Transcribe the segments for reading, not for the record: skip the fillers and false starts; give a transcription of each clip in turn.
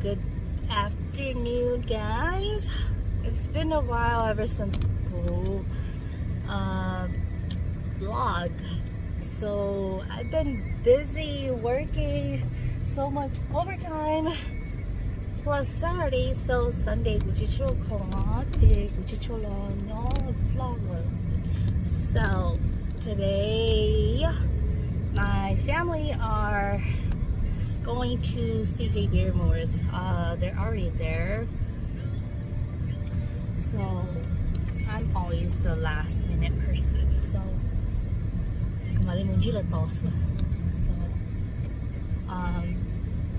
Good afternoon, guys. It's been a while ever since go vlog. So I've been busy working so much overtime plus Saturday. So Sunday vlog. So today my family are going to C.J Barrymore's. They're already there. So I'm always the last minute person. So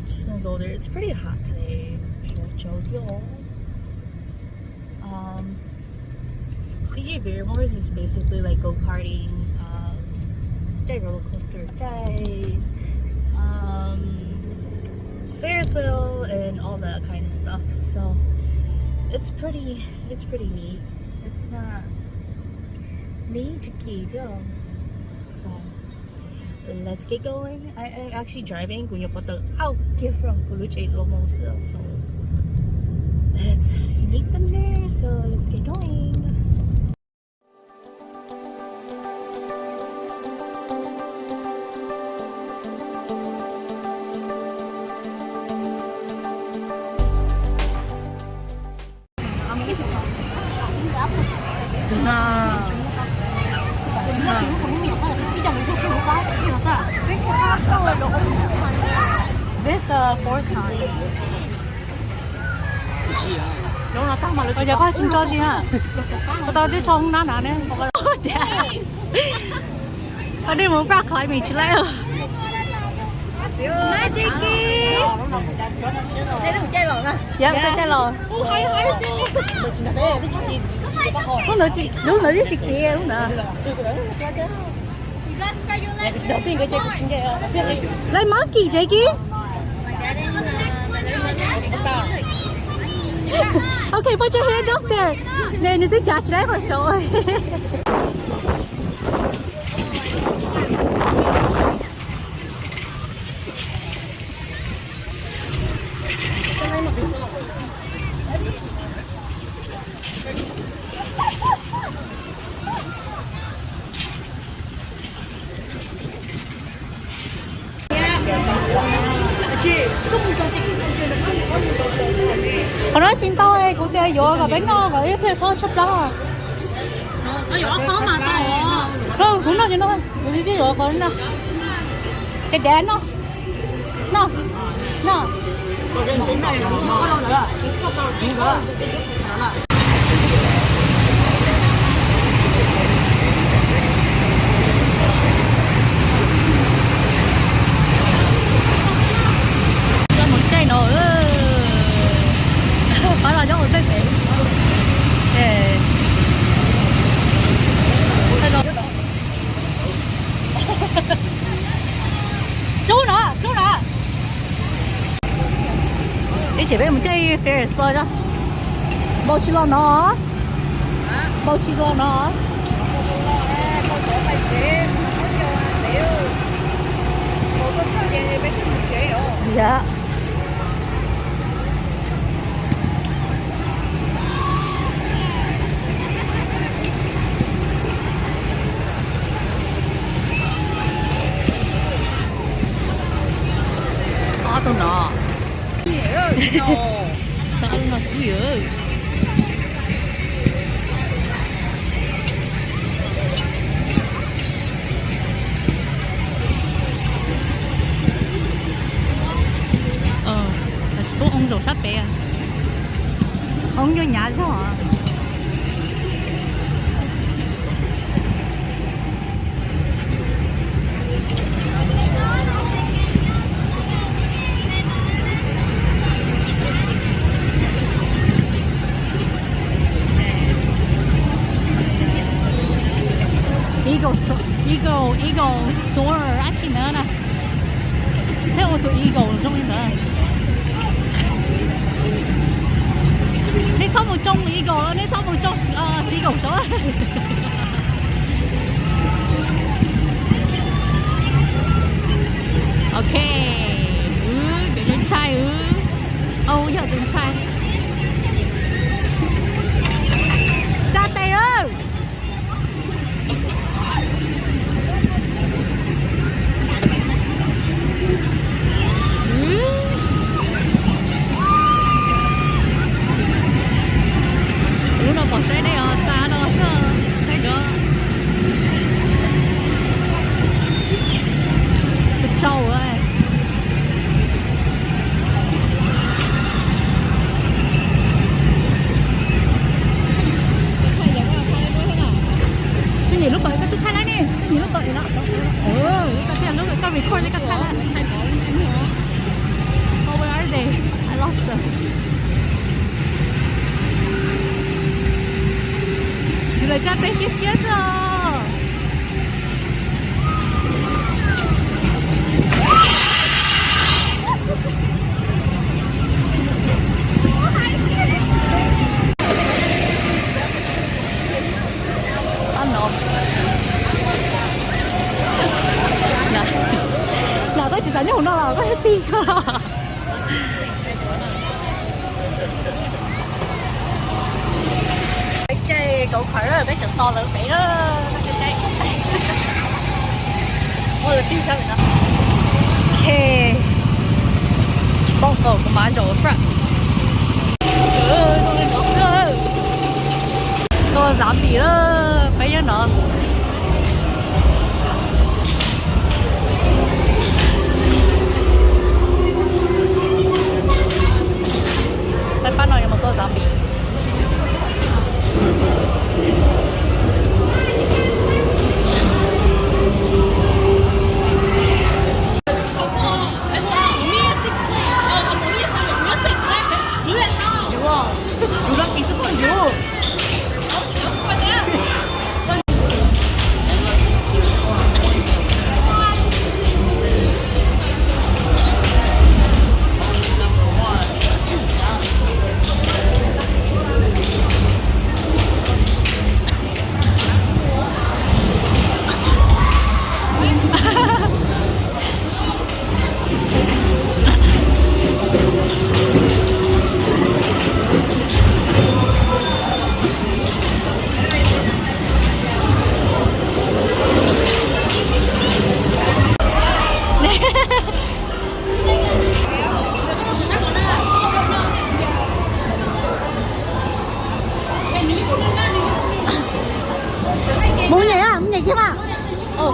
just gonna go there. It's pretty hot today. C.J Barrymore's is basically like go-karting, roller coaster ride, Ferris wheel and all that kind of stuff. So it's pretty neat. It's not neat to keep going. So let's get going. I am actually driving. So let's meet them there. So let's get going. This is the fourth time. Bây giờ có chúng cho gì hả? Tao đi cho không nán nè. Ở đây muốn bắt lại mình chỉ lấy rồi. Hi Jackie. Đây là một chai lon à? Dạ, một chai lon. Hay xinh. Lúc nữa chị kia lúc nữa. Lấy món gì Jackie? Okay, put your hand up there. Nè,你tính trả trái vào rồi. Hồi đó xin tôi cũng tiêu dụ cái bánh ngon rồi phía sau chụp đó. Nó dụ khó mà to. Không, cũng nó chỉ thôi. Tôi chỉ dụ cái nó. Cái đèn nó. Nó. Nó. Cái này nó có đâu nữa. Cái nữa. Chú nữa. Đi chỉ biết một chơi ferries thôi đó. Bao nhiêu lon nó? Bao nhiêu lon nó? Dạ. Tôi nọ. Sao nó xí ơi. Chỉ có ông rổ sắt bé à. Ông vô nhà sao hả? Eagle soarer á chị nữa nè. Thế ô tô eagle trong yên nữa. Thế xong một trong eagle, thế xong một trong seagull số. Ok. Để cho trai ở bên trái. Cha tay ơi. Nó có xe này ở xa đó sao? Thấy đó. Cái trâu ơi. Cái gì lúc vậy cái tôi khai lại nè. Cái gì lúc vậy đó. Cái xem lúc vậy con record cái khai lại. Oh, where are they? I lost them. 人家被些蝎子哦。嗱，都住陣啲好多啦，嗰啲㗎。Cậu khởi rồi bé chụp to lớn bé đó我哋邊上面啦 OK 幫我個馬做個 friend 我giảm bì đó bé nhớ nọ phải bắt nó một tô giảm bì Muốn nhảy à? Muốn nhảy chứ mà. Ồ.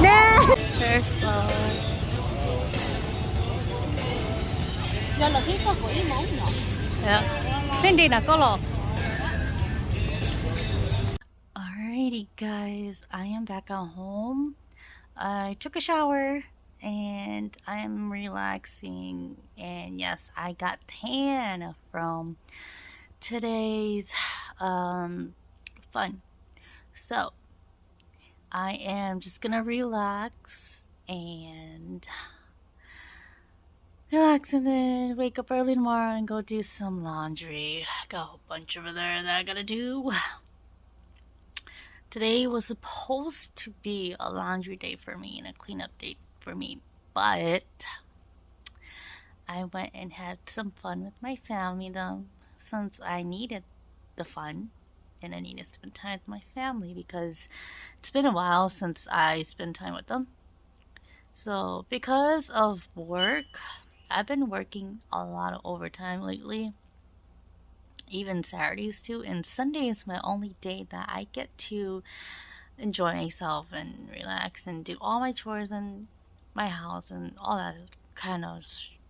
Nè. First one. Giờ là cái có quỷ món nhỏ. Dạ. Bên đây là có lò. Alrighty guys, I am back at home. I took a shower and I'm relaxing, and yes, I got tan from today's fun. So I am just gonna relax and then wake up early tomorrow and go do some laundry. Got a whole bunch over there that I gotta do. Today was supposed to be a laundry day for me and a cleanup day for me, but I went and had some fun with my family though, since I needed the fun and I need to spend time with my family because it's been a while since I spent time with them. So because of work, I've been working a lot of overtime lately, even Saturdays too, and Sunday is my only day that I get to enjoy myself and relax and do all my chores in my house and all that kind of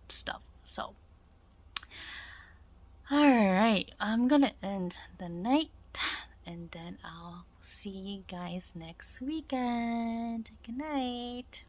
stuff. So alright, I'm gonna end the night and then I'll see you guys next weekend. Good night.